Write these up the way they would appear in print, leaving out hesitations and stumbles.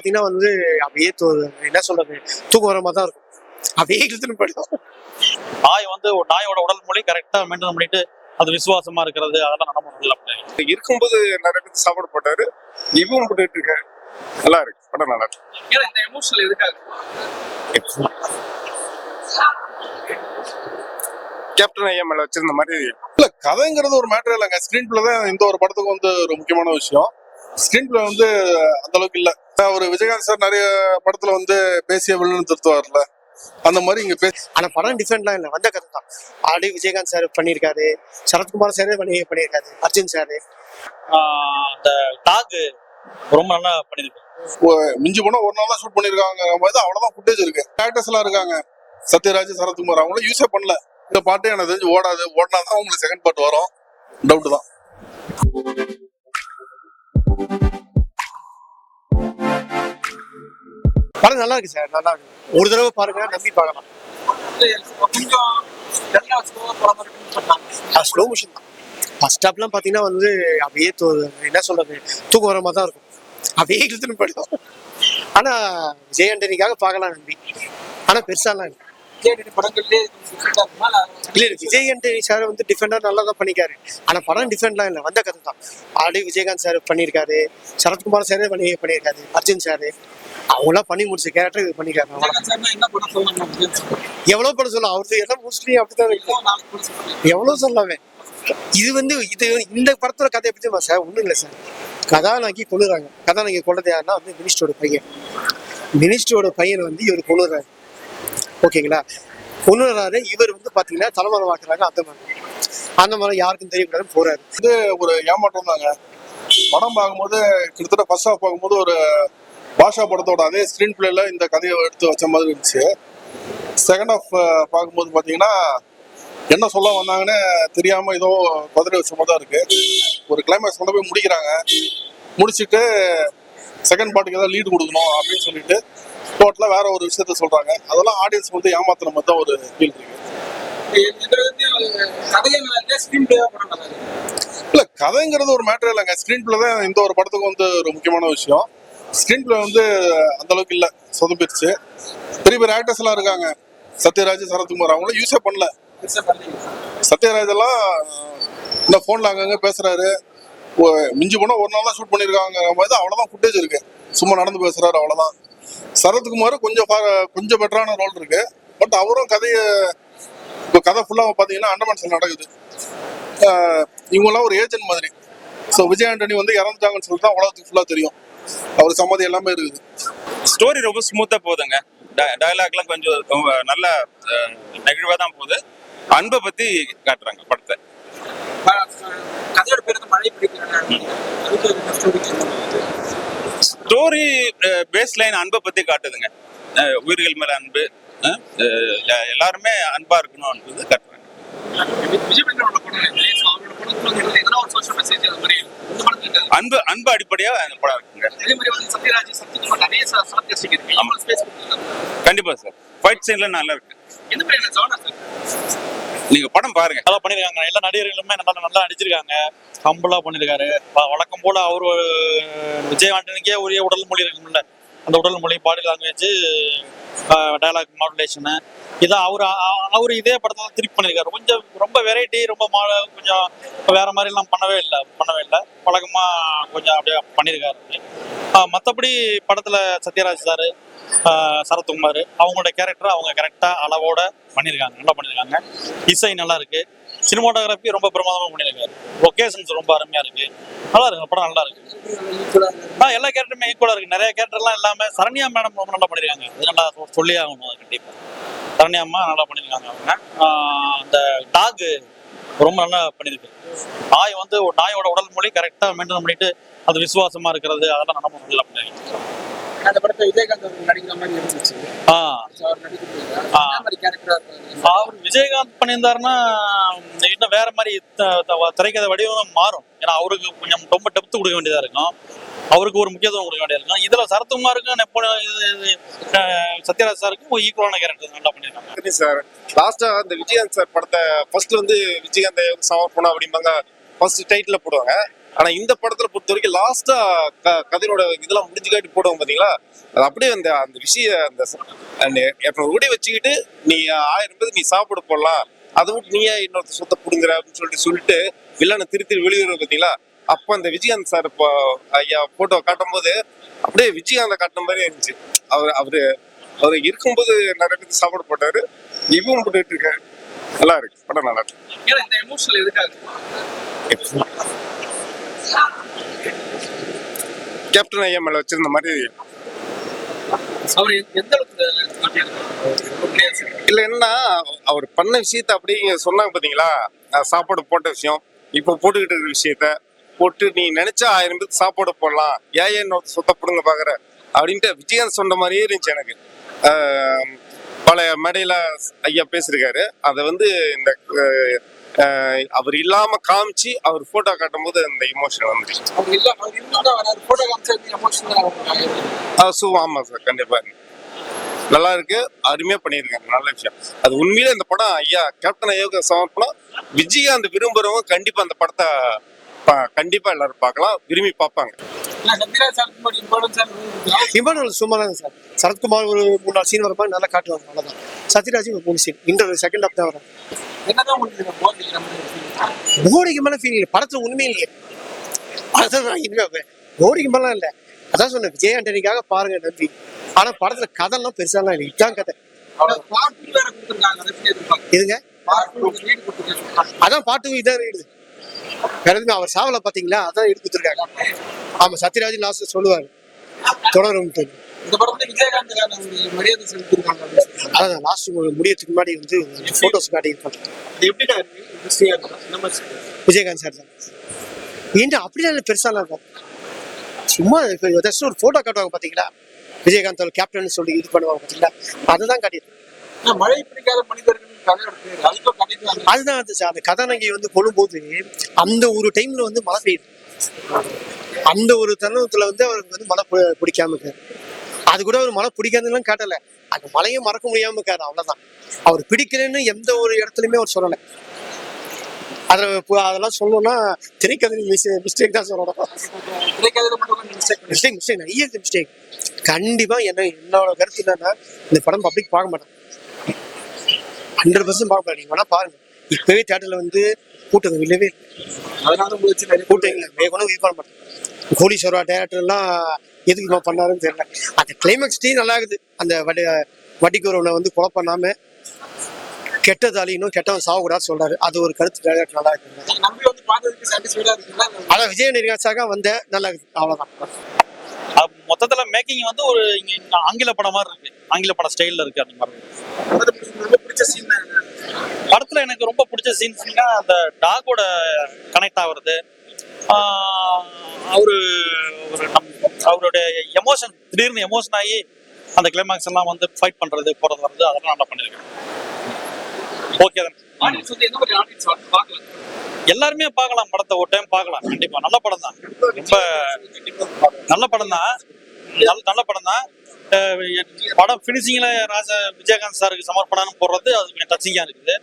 பாத்தீங்கன்னா வந்து அப்படியே என்ன சொல்றது, தூக்கம் வர மாதிரி தான் இருக்கும். அப்படியே இழுத்துன்னு போயிடும். நாய் வந்து ஒரு நாயோட உடல் மொழி கரெக்டா மெயின்டைன் பண்ணிட்டு அது விசுவாசமா இருக்கிறது அதெல்லாம் நம்ம முடியல. இருக்கும்போது நிறைய பேருக்கு சாப்பாடு போட்டாரு, இவரும் போட்டுட்டு இருக்காரு. நல்லா இருக்கு, படம் நல்லா இருக்கு. ஏன்னா இந்த எமோஷனல் எதுக்காக கேப்டன் ஐயா மேல வச்சிருந்த மாதிரி இல்ல, கதைங்கிறது ஒரு மேட்டர் இல்லைங்க. ஸ்கிரீன் பிளே தான் இந்த ஒரு படத்துக்கு வந்து ஒரு முக்கியமான விஷயம். ஸ்கிரீன் பிளே வந்து அந்த அளவுக்கு இல்ல. ஒரு விஜயகாந்த் சார் நிறைய படத்துல வந்து பேசிய வில்லன் திருத்துவார்ல, அந்த மாதிரி இங்க ஆனா படம் டிஃபரெண்ட்லாம் இல்லை, வந்த கதை தான். ஆல்ரெடி விஜயகாந்த் சார் பண்ணியிருக்காரு, சரத்குமார் சாரே பண்ணியிருக்காரு, அர்ஜுன் சாரு. அந்த டாக் ரொம்ப நல்லா பண்ணிருக்கு. மிஞ்சி போனா ஒரு நாள் தான் ஷூட் பண்ணிருக்காங்க. அவ்வளவுதான் ஃபுட்டேஜ் இருக்கு. ஆக்டர்ஸ் எல்லாம் இருக்காங்க, சத்யராஜ், சரத்குமார், அவங்களும் யூஸே பண்ணல. இந்த பாட்டு எனக்கு தெரிஞ்சு ஓடாது. ஓடினாதான் உங்களுக்கு செகண்ட் பார்ட் வரும், டவுட் தான். படம் நல்லா இருக்கு சார், நல்லா இருக்கு. ஒரு தடவை பாருங்க, நம்பி பார்க்கலாம். ஸ்லோ மோஷன் தான். ஃபர்ஸ்ட் ஸ்டாப்லாம் பாத்தீங்கன்னா வந்து அப்படியே என்ன சொல்றது, தூக்கம் வர மாதிரி தான் இருக்கும். அப்படியே இழுத்துன்னு போயிடும். ஆனா விஜய் ஆண்டனிக்காக பார்க்கலாம் நம்பி. ஆனா பெருசாலாம் இல்லை. இல்ல விஜய் ஆண்டனி சார் வந்து டிஃபரெண்டா நல்லா தான் பண்ணிக்காரு. ஆனா படம் டிஃபரெண்ட்லாம் இல்லை, வந்த கதை தான். ஆல்ரெடி விஜயகாந்த் சார் பண்ணியிருக்காரு, சரத்குமார் சாரே பண்ணியிருக்காரு, அர்ஜுன் சாரு, அவங்களாம் பண்ணி முடிச்ச கேரக்டர் இது பண்ணிக்காரு. எவ்வளவு படம் சொல்லலாம், அவருக்கு எல்லாம் மோஸ்ட்லி அப்படிதான் இருக்கு. எவ்வளவு சொல்லாமே. இது வந்து இந்த படத்தோட கதையை பத்தி சார் ஒண்ணும் இல்லை சார். கதாநாயகி கொள்ளுறாங்க. கதாநாயகி கொள்றது யாருன்னா வந்து மினிஸ்டரோட பையன். மினிஸ்டரோட பையன் வந்து இவர் கொள்ளுறாரு, ஓகேங்களா. கொள்ளுறாரு. இவர் வந்து பாத்தீங்கன்னா தலைமறை வாக்குறாங்க. அந்த மாதிரி யாருக்கும் தெரியக்கூடாதுன்னு போறாரு. இது ஒரு ஏமாற்றம் தாங்க. படம் பார்க்கும்போது கிட்டத்தட்ட ஃபர்ஸ்ட் ஹாஃப் பார்க்கும்போது ஒரு பாஷா படத்தோட அதே ஸ்கிரீன் பிளேல இந்த கதையை எடுத்து வச்ச மாதிரி இருந்துச்சு. செகண்ட் ஹாஃப் பார்க்கும்போது பாத்தீங்கன்னா என்ன சொல்ல வந்தாங்கன்னு தெரியாம ஏதோ குதிரை வச்ச மாதிரி தான் இருக்கு. ஒரு கிளைமேக்ஸ் கொண்டு போய் முடிக்கிறாங்க. முடிச்சுட்டு செகண்ட் பார்ட்டுக்கு ஏதாவது லீடு கொடுக்கணும் அப்படின்னு சொல்லிட்டு டோட்டலா வேற ஒரு விஷயத்த சொல்றாங்க. அதெல்லாம் ஆடியன்ஸ் வந்து ஏமாத்துற மாதிரி தான் ஒரு ஃபீல் இருக்கு. இல்ல, கதைங்கிறது ஒரு மேட்டர் இல்லைங்க. ஸ்கிரீன் பிளே தான் இந்த ஒரு படத்துக்கு வந்து ஒரு முக்கியமான விஷயம். ஸ்கிரீன் பிளே வந்து அந்த அளவுக்கு இல்ல, சொதப்பிடுச்சு. பெரிய பெரிய ஆக்டர்ஸ் எல்லாம் இருக்காங்க, சத்யராஜ், சரத்குமார், அவங்களும் யூஸே பண்ணல. சத்யராஜ் எல்லாம் இந்த போன்ல அங்கங்க பேசுறாரு. மிஞ்சி போனா ஒரு நாள் தான் ஷூட் பண்ணிருக்காங்க. அவ்வளவுதான் ஃபுட்டேஜ் இருக்கு, சும்மா நடந்து பேசுறாரு, அவ்வளவுதான். சரத்குமார் கொஞ்சம் பெட்டரான ரோல் இருக்கு. பட் அவரும் இப்போ கதை ஃபுல்லா பாத்தீங்கன்னா அண்டமான்ஸ்ல நடக்குது. இவங்கெல்லாம் ஒரு ஏஜென்ட் மாதிரி. ஸோ விஜய் ஆண்டனி வந்து இறந்துட்டாங்கன்னு சொல்லிட்டு தான் உலகத்துக்கு ஃபுல்லா தெரியும். அவர் சம்மதி எல்லாமே இருக்குது. ஸ்டோரி ரொம்ப ஸ்மூத்தா போகுதுங்க. டயலாக்லாம் கொஞ்சம் நல்ல நெகிழ்வா தான் போகுது. அன்பை பத்தி காட்டுறாங்க படத்தை. ஸ்டோரி பேஸ் லைன் அன்பை பத்தி காட்டுதுங்க. உயிர்கள் மேல அன்பு, எல்லாருமே அன்பா இருக்கணும்ன்றது காட்டுறாங்க. அன்பு அடிப்படையா அந்த படம் இருக்குங்க. கண்டிப்பா சார். ஃபைட் சீன்ல நல்லா இருக்கு. நீங்க படம் பாருங்க. நல்லா பண்ணிருக்காங்க. எல்லா நடிகர்களுமே நல்லா நடிச்சிருக்காங்க. ஹம்பிளா பண்ணிருக்காரு. வழக்கம் போல அவரு விஜய் ஆண்டனிக்கே உரிய உடல் மொழி இருக்கும்ல, அந்த உடல் மொழி, பாடி லாங்குவேஜ், டயலாக் மாடுலேஷனு, இதான் அவரு இதே படத்துல திருப்பி பண்ணிருக்காரு. கொஞ்சம் ரொம்ப வெரைட்டி, ரொம்ப கொஞ்சம் வேற மாதிரி எல்லாம் பண்ணவே இல்லை. வழக்கமா கொஞ்சம் அப்படியே பண்ணிருக்காரு. மற்றபடி படத்துல சத்யராஜ் சாரு, சரத்குமார், அவங்களோட கேரக்டர் அவங்க கரெக்டா அளவோட பண்ணிருக்காங்க, நல்லா பண்ணிருக்காங்க. இசை நல்லா இருக்கு. சினிமாட்டோகிராஃபி ரொம்ப பிரமாதமா பண்ணிருக்காரு. லொகேஷன்ஸ் ரொம்ப அருமையா இருக்கு. நல்லா இருக்கு, படம் நல்லா இருக்கு. எல்லா கேரக்டருமே ஈக்குவலா இருக்கு. நிறைய கேரக்டர்லாம் இல்லாம சரண்யா மேடம் ரொம்ப நல்லா பண்ணிருக்காங்க. அது நல்லா சொல்லி ஆகணும். அது கண்டிப்பா சரண்யா அம்மா நல்லா பண்ணிருக்காங்க. அவங்க அந்த டாக் ரொம்ப நல்லா பண்ணிருக்கு. நாய் வந்து ஒரு நாயோட உடல் மொழி கரெக்டா மெயின்டைன் பண்ணிட்டு அது விசுவாசமா இருக்கிறது அதெல்லாம் நம்ம நல்லா பண்ணிருக்கோம். அந்த படத்தை விஜயகாந்த் நடிக்கிற மாதிரி இருந்துச்சு. அவர் விஜயகாந்த் பண்ணியிருந்தாருன்னா இன்னும் வேற மாதிரி திரைக்கதை வடிவம் மாறும். ஏன்னா அவருக்கு கொஞ்சம் ரொம்ப டெப்த் கொடுக்க வேண்டியதா இருக்கும், அவருக்கு ஒரு முக்கியத்துவம் கொடுக்க வேண்டியது இருக்கும். இதுல சரத்குமாருக்கும் சத்யராஜ் சாருக்கும் ஈக்குவலான கேரக்டர் நல்லா பண்ணிருக்காங்க சார். லாஸ்டா அந்த விஜயகாந்த் சார் படத்தை ஃபர்ஸ்ட்ல வந்து விஜயகாந்த் சவர் போனா அப்படிம்பாங்க, ஃபர்ஸ்ட் டைட்டில் போடுவாங்க. ஆனா இந்த படத்துல பொறுத்த வரைக்கும் லாஸ்டா கதையோட இதெல்லாம் முடிஞ்சு காட்டி போடுவோம் பாத்தீங்களா, அது அப்படியே அந்த அந்த விஷயம் அந்த 200 கோடி வச்சுக்கிட்டு நீ 1000 பேர் நீ சாப்பிட போடலாம், அதை விட்டு நீயே இன்னொருத்த சொத்தை புடுங்குற அப்படின்னு சொல்லிட்டு வில்லனை திருத்தி வெளியேறுவது பாத்தீங்களா. அப்ப அந்த விஜயகாந்த் சார் ஐயா போட்டோ காட்டும் போது அப்படியே விஜயகாந்த் காட்டின மாதிரி இருந்துச்சு. அவர் இருக்கும்போது நிறைய பேருக்கு சாப்பாடு போட்டாரு, இவங்க போட்டுட்டு இருக்காரு. நல்லா இருக்கு படம், நல்லா இருக்கு. ஏன்னா இந்த எமோஷனல் எதுக்காக? கேப்டன் ஐயா மேல வச்சிருந்த மாதிரி அவர் எந்த அளவுக்கு இல்ல. என்னன்னா அவர் பண்ண விஷயத்த அப்படியே சொன்னாங்க பாத்தீங்களா, சாப்பாடு போட்ட விஷயம், இப்போ போட்டுக்கிட்டு இருக்கிற விஷயத்த போட்டு நீ நினைச்சா 1000 பேருக்கு சாப்பாடு போடலாம், ஏன் இன்னொரு சொத்தை புடுங்க பாக்குற அப்படின்ட்டு விஜயகாந்த் சொன்ன மாதிரியே இருந்துச்சு எனக்கு. பழைய மேடையில ஐயா பேசியிருக்காரு, அதை வந்து இந்த அவர் இல்லாம காமிச்சு அவர் போட்டோ காட்டும் போது அந்த இமோஷன் வந்துச்சு. ஆமா சார், கண்டிப்பா நல்லா இருக்கு, அருமையா பண்ணியிருக்காங்க, நல்ல விஷயம். அது உண்மையிலே இந்த படம் ஐயா கேப்டன் ஐயாவுக்கு சமர்ப்பணம். விஜயகாந்த் விரும்புறவங்க கண்டிப்பா அந்த படத்தை கண்டிப்பா எல்லாரும் பார்க்கலாம், விரும்பி பார்ப்பாங்க. இம்பார்ட்டன்ட் சும்மா தாங்க சார். சரத்குமார் ஒரு 3-4 சீன் வர மாதிரி நல்லா காட்டுவாங்க, அவ்வளோதான். சத்யராஜ் ஒரு 3 சீன், இந்த செகண்ட் ஹாஃப் தான் வரும். போரிக்கு மேலே ஃபீல் இல்லை படத்துல, உண்மையே இல்லையே. அதான் நான் இனிமே போரிக்கு மேலாம் இல்லை, அதான் சொன்னேன் விஜய் ஆண்டனிக்காக பாருங்க நம்பி. ஆனா படத்துல கதைலாம் பெருசாலாம் இல்லை, இதுதான் கதை. இதுங்க அதான் பாட்டு இதான் இருக்குது. வேற எதுவுமே அவர் சாவல பாத்தீங்களா, அதான் எடுத்துருக்காங்க. ஆமா, சத்யராஜ் லாஸ்ட் சொல்லுவாரு தொடரும். அதான் லாஸ்ட் முடியறதுக்கு முன்னாடி வந்து போட்டோஸ் காட்டியிருப்பாங்க. விஜயகாந்த் சார் தான் ஏன்டா அப்படிலாம் பெருசாலாம் இருக்கும், சும்மா ஜஸ்ட் ஒரு போட்டோ காட்டுவாங்க பாத்தீங்களா, விஜயகாந்த் கேப்டன் சொல்லி இது பண்ணுவாங்க பாத்தீங்களா, அதுதான் காட்டியிருப்பாங்க. மழை பிடிக்காத மனிதர்கள் அதுதான் அந்த கதாநாயகி வந்து கொள்ளும்போது அந்த ஒரு டைம்ல வந்து மழை பெய்யுது, அந்த ஒரு தருணத்துல வந்து அவருக்கு வந்து மழை பிடிக்காம இருக்காரு. அது கூட அவர் மழை பிடிக்காதுன்னு காட்டல, அந்த மழையை மறக்க முடியாம இருக்காரு, அவ்வளவுதான். அவர் பிடிக்கலன்னு எந்த ஒரு இடத்துலயுமே அவர் சொல்லலை. அதெல்லாம் சொல்லணும்னா திரைக்கதை மிஸ்டேக் தான் சொல்லணும். மிஸ்டேக் நிறைய மிஸ்டேக். கண்டிப்பா என்னோட கருத்து என்னன்னா, இந்த படம் பப்ளிக் பார்க்க மாட்டாங்க, 100% பார்க்க மாட்டேன். நீங்க வேணா பாருங்க, இப்பவே தியேட்டர்ல வந்து கூட்டம் இல்லவே கூட்டம் இல்லை, வேகணும் இது பண்ண மாட்டேன். கோடீஸ்வரா டேரக்டர்லாம் எதுக்கு பண்ணாருன்னு தெரியல. அந்த கிளைமேக்ஸ் டீ நல்லா இருக்குது. அந்த வட்டிக்குறவனை வந்து கொலை பண்ணாம கெட்டதாலி இன்னும் கெட்டவன் சாவக்கூடாது சொல்றாரு, அது ஒரு கருத்து டேரக்டர் நல்லா இருக்கு. அதான் விஜய் நிர்காசாக வந்த நல்லா இருக்குது, அவ்வளவுதான். மொத்தத்துல மேக்கிங் வந்து ஒரு ஆங்கில படம் மாதிரி இருக்கு, ஆங்கில படம் ஸ்டைல்ல இருக்கு. அந்த மாதிரி படத்துல எனக்கு ரொம்ப பிடிச்ச சீன்ஸ்னா அந்த டாகோட கனெக்ட் ஆகுறது, அவருடைய எமோஷன் திடீர்னு எமோஷன் ஆகி அந்த கிளைமாக்ஸ் எல்லாம் வந்து ஃபைட் பண்றது போறது வருது, அதெல்லாம் நல்லா பண்ணிருக்கேன். ஓகே தான், எல்லாருமே பார்க்கலாம் படத்தை, ஒரு டைம் பார்க்கலாம் கண்டிப்பா. நல்ல படம் தான், ரொம்ப நல்ல படம் தான், நல்ல படம் தான். படம் பினிஷிங்ல விஜயகாந்த் சாருக்கு சமர்ப்பணம் போடுறது அது கொஞ்சம் டச்சிங்கா இருக்குது.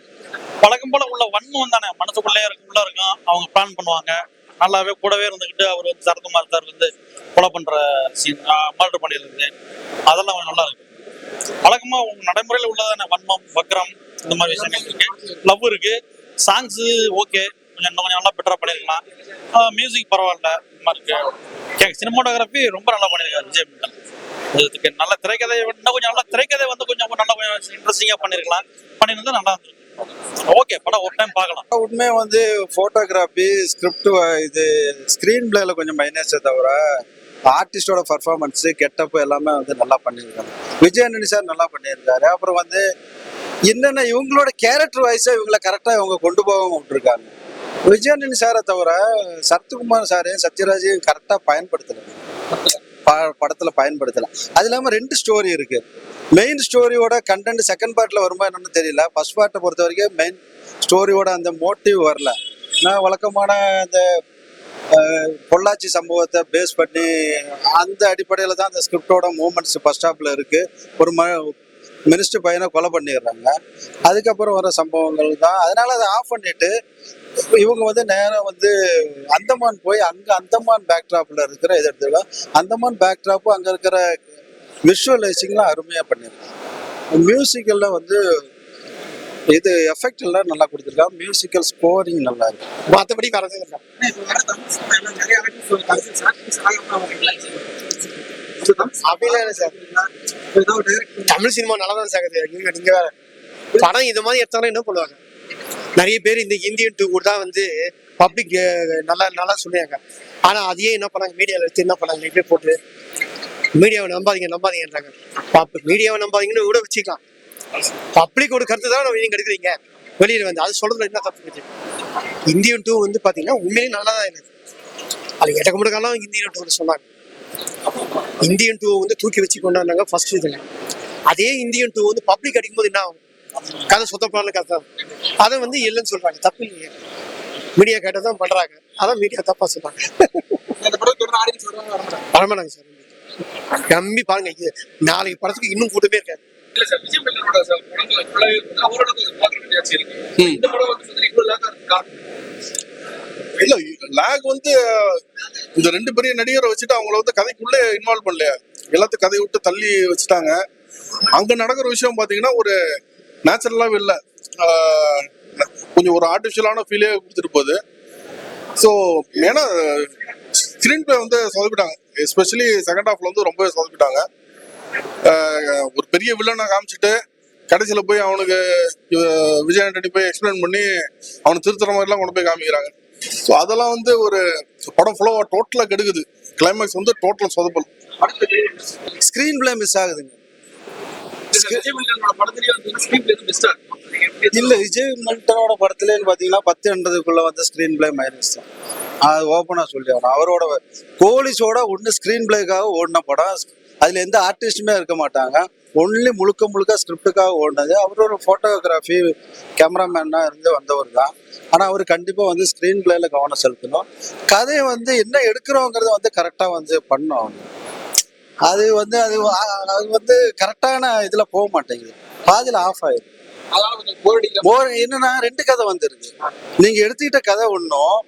பழக்கம் போல உள்ள வன்மம் தானே மனசுக்குள்ளே உள்ள இருக்கும், அவங்க பிளான் பண்ணுவாங்க. நல்லாவே கூடவே இருந்துகிட்டு அவர் வந்து சரத்குமார் சார் வந்து கொலை பண்ற சீன், மர்டர் பண்ணிடுறது, அதெல்லாம் நல்லா இருக்கு. வழக்கமா நடைமுறையில உள்ளதான வன்மம், வக்ரம், இந்த மாதிரி விஷயங்கள் இருக்கு. லவ் இருக்கு, சாங்ஸ் ஓகே, கொஞ்சம் நல்லா பெட்டரா பண்ணிருக்கலாம். மியூசிக் பரவாயில்ல, இந்த மாதிரி இருக்கு. சினிமாட்டோகிராஃபி ரொம்ப நல்லா பண்ணிருக்காரு விஜய் மிட்டல். இதுக்கு நல்ல திரைக்கதை, இன்னும் கொஞ்சம் நல்லா திரைக்கதை வந்து கொஞ்சம் நல்லா கொஞ்சம் இன்ட்ரெஸ்டிங்கா பண்ணிருக்கலாம், பண்ணிருந்தா நல்லா இருந்திருக்கு. ஓகே, படம் ஒரு டைம் பார்க்கலாம். உண்மையா வந்து போட்டோகிராஃபி, ஸ்கிரிப்ட், இது ஸ்கிரீன் பிளேல கொஞ்சம் மைனஸே தவிர ஆர்டிஸ்டோட பர்ஃபார்மன்ஸ், கெட்டப் எல்லாமே வந்து நல்லா பண்ணியிருக்காங்க. விஜய் ஆண்டனி சார் நல்லா பண்ணியிருக்காரு. அப்புறம் வந்து என்னென்ன இவங்களோட கேரக்டர் வைஸா இவங்களை கரெக்டா இவங்க கொண்டு போக விட்டுருக்காங்க. விஜய் ஆண்டனி சாரை தவிர சரத்குமார் சாரையும் சத்யராஜையும் கரெக்டா பயன்படுத்தல, படத்துல பயன்படுத்தல. அது இல்லாம 2 ஸ்டோரி இருக்கு. மெயின் ஸ்டோரியோட கண்டென்ட் செகண்ட் பார்ட்ல வருமா என்னன்னு தெரியல. ஃபர்ஸ்ட் பார்ட்டை பொறுத்த வரைக்கும் மெயின் ஸ்டோரியோட அந்த மோட்டிவ் வரல. நான் வழக்கமான அந்த பொள்ளாச்சி சம்பவத்தை பேஸ் பண்ணி அந்த அடிப்படையில் தான் அந்த ஸ்கிரிப்டோட மூமெண்ட்ஸ் ஃபர்ஸ்ட் ஹாஃப்ல இருக்கு. ஒரு மினிஸ்டர் பையனை கொலை பண்ணிடுறாங்க, அதுக்கப்புறம் வர சம்பவங்கள் தான். அதனால அதை ஆஃப் பண்ணிட்டு இவங்க வந்து நேரா வந்து அந்தமான் போய் அங்க அந்தமான் பேக்ட்ராப்ல இருக்கிற இது எடுத்துக்கலாம். அந்தமான் பேக்ட்ராப்பு அங்க இருக்கிற விஷுவலைசிங்லாம் அருமையா பண்ணிருக்காங்க. மியூசிக்கல்ல வந்து இது எஃபெக்ட் எல்லாம் நல்லா கொடுத்துருக்காங்க. மியூசிக்கல் ஸ்கோரிங் நல்லா இருக்கு. மற்றபடி வரது இல்லை. அப்படிலாம் இல்லை சார். தமிழ் சினிமா நல்லா தான் சார் இருக்குது. நீங்க வேற படம் இந்த மாதிரி எடுத்தாலும் என்ன பண்ணுவாங்க, நிறைய பேர் இந்த இந்தியன் டூ கூட தான் வந்து பப்ளிக் நல்லா நல்லா சொல்லுவாங்க. ஆனா அதையே என்ன பண்ணாங்க, மீடியாவில் எடுத்து என்ன பண்ணாங்க, இப்படியே போட்டு மீடியாவை நம்பாதீங்கன்றாங்க. மீடியாவை நம்பாதீங்கன்னு கூட வச்சுக்கலாம். பப்ளிக்கோட கருத்து தான் நீங்க எடுக்கிறீங்க வெளியில வந்து, அது சொல்றதுல என்ன தப்பு இருக்கு. இந்தியன் டூ வந்து பாத்தீங்கன்னா உண்மையிலேயே நல்லா தான் இருக்குது. அது எட்டக்க முடக்காலாம் இந்தியன் டூ சொன்னாங்க. இந்தியன் டூ வந்து தூக்கி வச்சு கொண்டாடுறாங்க ஃபர்ஸ்ட் இதுல. அதே இந்தியன் டூ வந்து பப்ளிக் அடிக்கும்போது என்ன ஆகும், கதை சுத்தப்படாத கதை தான். அதை வந்து இல்லைன்னு சொல்றாங்க. தப்பு இல்லையே, மீடியா கேட்டதான் பண்றாங்க. அதான் மீடியா தப்பா சொல்றாங்க. வரமாட்டாங்க சார். நம்பி பாருங்க, நாளைக்கு படத்துக்கு இன்னும் கூட்டமே இருக்காது. இல்ல சார், விஜய் மல்லனோட படங்களை ஃபுல்லாவே அவரோட பார்க்க வேண்டியாச்சு இருக்கு. இந்த படம் வந்து இவ்வளவு லேக்கா இருக்கு காரணம் இல்ல லேக் வந்து இந்த ரெண்டு பெரிய நடிகரை வச்சுட்டு அவங்கள வந்து கதைக்குள்ளே இன்வால்வ் பண்ணலையா, எல்லாத்தையும் கதையை விட்டு தள்ளி வச்சுட்டாங்க. அங்க நடக்கிற விஷயம் பாத்தீங்கன்னா ஒரு நேச்சுரலாவே இல்லை, கொஞ்சம் ஒரு ஆர்டிஃபிஷியலான ஃபீலே கொடுத்துட்டு போகுது. ஸோ ஏன்னா ஸ்கிரீன் பிளே வந்து சொதப்பிட்டாங்க. எஸ்பெஷலி செகண்ட் ஹாஃப்ல வந்து ரொம்பவே சொதப்பிட்டாங்க. ஒரு பெரிய வில்லனை காமிச்சிட்டு கடைசியில போய் அவனுக்கு விஜய் ஆண்டனி போய் எக்ஸ்பிளைன் பண்ணி அவனை திருத்துற மாதிரிலாம் கொண்டு போய் காமிக்கிறாங்க. ஸோ அதெல்லாம் வந்து ஒரு படம் ஃபுல்லா டோட்டலா கெடுக்குது. கிளைமேக்ஸ் வந்து டோட்டல் சொதப்பல். ஸ்கிரீன் பிளே மிஸ் ஆகுதுங்க. விஜய் மல்லனோட படத்திலேயே வந்து ஸ்கிரீன் பிளே பெஸ்டா இருக்கு. இல்ல விஜய் மல்டனோட படத்துலன்னு பாத்தீங்கன்னா 10-80க்குள்ள வந்து ஸ்கிரீன் பிளே மைனஸ் தான். அது ஓப்பனா சொல்லி ஆகணும். அவரோட போலீஸோட ஒன்று ஸ்கிரீன் பிளேக்காக ஓடின படம். அதுல எந்த ஆர்டிஸ்டுமே இருக்க மாட்டாங்க. ஒன்லி முழுக்க ஸ்கிரிப்டுக்காக ஓடினது. அவரோட போட்டோகிராஃபி கேமராமேனா இருந்து வந்தவர் தான். ஆனா அவர் கண்டிப்பா வந்து ஸ்கிரீன் பிளேல கவனம் செலுத்தணும். கதையை வந்து என்ன எடுக்கிறோங்கிறத வந்து கரெக்டா வந்து பண்ணணும். அது வந்து அது வந்து கரெக்டான இதுல போக மாட்டேங்குது. பாதியில ஆஃப் ஆயிடுது. என்னன்னா 2 கதை வந்துருது. நீங்க எடுத்துக்கிட்ட கதை ஒன்றும்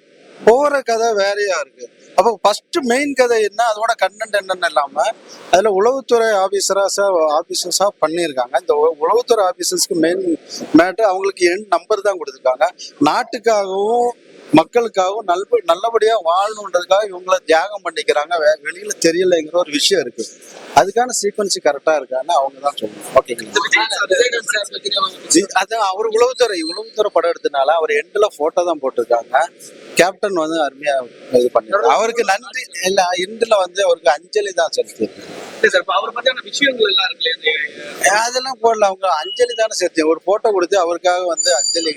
போற கதை வேறையா இருக்கு. அப்போ ஃபர்ஸ்ட் மெயின் கதை என்ன, அதோட கண்டென்ட் என்னன்னு இல்லாம அதுல உளவுத்துறை ஆபீசர்ஸா பண்ணியிருக்காங்க. இந்த உளவுத்துறை ஆபீசர்ஸ்க்கு மெயின் மேட்டர் அவங்களுக்கு எண் நம்பர் தான் கொடுத்துருக்காங்க. நாட்டுக்காகவும் மக்களுக்காகவும் நல்லபடியா வாழணுன்றதுக்காக இவங்கள தியாகம் பண்ணிக்கிறாங்க. வெளியில தெரியலைங்கிற ஒரு விஷயம் இருக்கு. அதுக்கான சீக்வன்ஸ் கரெக்டா இருக்கான்னு அவங்க தான் சொல்லணும். ஓகேங்களா, அதான் அவர் உளவுத்துறை படம் எடுத்தனால அவர் எண்ட்ல போட்டோ தான் போட்டிருக்காங்க. கேப்டன் வந்து அருமையா இது பண்ணிருக்காங்க. அவருக்கு நன்றி இல்ல, எண்ட்ல வந்து அவருக்கு அஞ்சலி தான் செலுத்திருக்காங்க. அதெல்லாம் போடல, அவங்க அஞ்சலி தானே சேர்த்து ஒரு போட்டோ கொடுத்து அவருக்காக வந்து அஞ்சலி.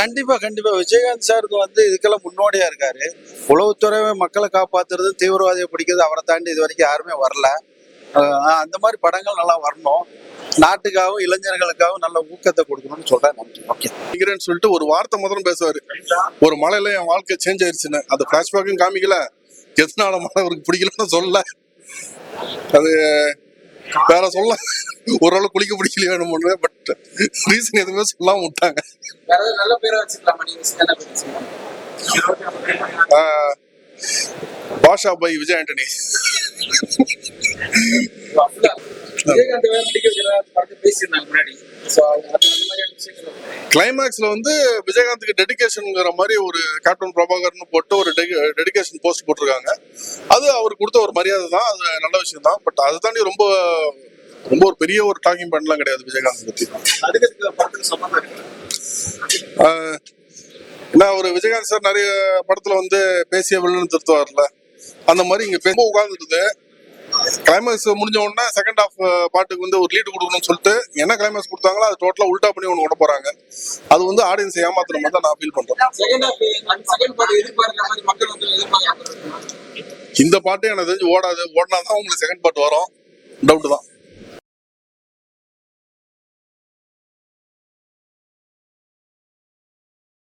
கண்டிப்பா விஜயகாந்த் சாருக்கு வந்து இதுக்கெல்லாம் முன்னோடியா இருக்காரு. உளவுத்துறை மக்களை காப்பாத்துறது, தீவிரவாதியை பிடிக்கிறது, அவரை தாண்டி இது வரைக்கும் யாருமே வரல. அந்த மாதிரி படங்கள் நல்லா வரணும். நாட்டுக்காகவும் இளைஞர்களுக்காகவும் நல்ல ஊக்கத்தை கொடுக்கணும்னு சொல்றேன். நன்றி. சொல்லிட்டு ஒரு வார்த்தை முதல்ல பேசுவாரு, ஒரு மலையில என் வாழ்க்கை சேஞ்ச் ஆயிடுச்சுன்னு. அந்த பிளாஷ்பேக்கும் காமிக்கல, எத்தனால மழை அவருக்கு பிடிக்கலன்னு சொல்லல. அது வேற சொல்ல ஓரளவு குளிக்க பிடிக்கல வேணும்னு, பட் ரீசன் எதுவுமே சொல்லாம விட்டாங்க. நல்ல பேரா வச்சுக்கலாமா பாஷா பை விஜய் ஆண்டனி. கிளைமேக்ஸ்ல வந்து விஜயகாந்துக்கு டெடிகேஷன்ங்கிற மாதிரி ஒரு கேப்டன் பிரபாகர்னு போட்டு ஒரு டெடிகேஷன் போஸ்ட் போட்டிருக்காங்க. அது அவருக்கு கொடுத்த ஒரு மரியாதை தான், அது நல்ல விஷயம் தான். பட் அதை தாண்டி ரொம்ப ஒரு பெரிய ஒரு டாக்கிங் பண்ணலாம் கிடையாது விஜயகாந்த் பத்தி. ஏன்னா ஒரு விஜயகாந்த் சார் நிறைய படத்துல வந்து பேசிய வில்லன் திருத்துவார்ல, அந்த மாதிரி இங்க பேச உட்கார்ந்துட்டு கிளைமேக்ஸ் முடிஞ்ச உடனே செகண்ட் ஹாஃப் பாட்டுக்கு வந்து ஒரு லீடு கொடுக்கணும்னு சொல்லிட்டு என்ன கிளைமேக்ஸ் கொடுத்தாங்களோ அது டோட்டலா உல்டா பண்ணி ஒன்று கொண்டு போறாங்க. அது வந்து ஆடியன்ஸ் ஏமாத்துற மாதிரி தான் நான் ஃபீல் பண்றேன். இந்த பாட்டு எனக்கு தெரிஞ்சு ஓடாது. ஓடினாதான் உங்களுக்கு செகண்ட் பார்ட் வரும், டவுட் தான்.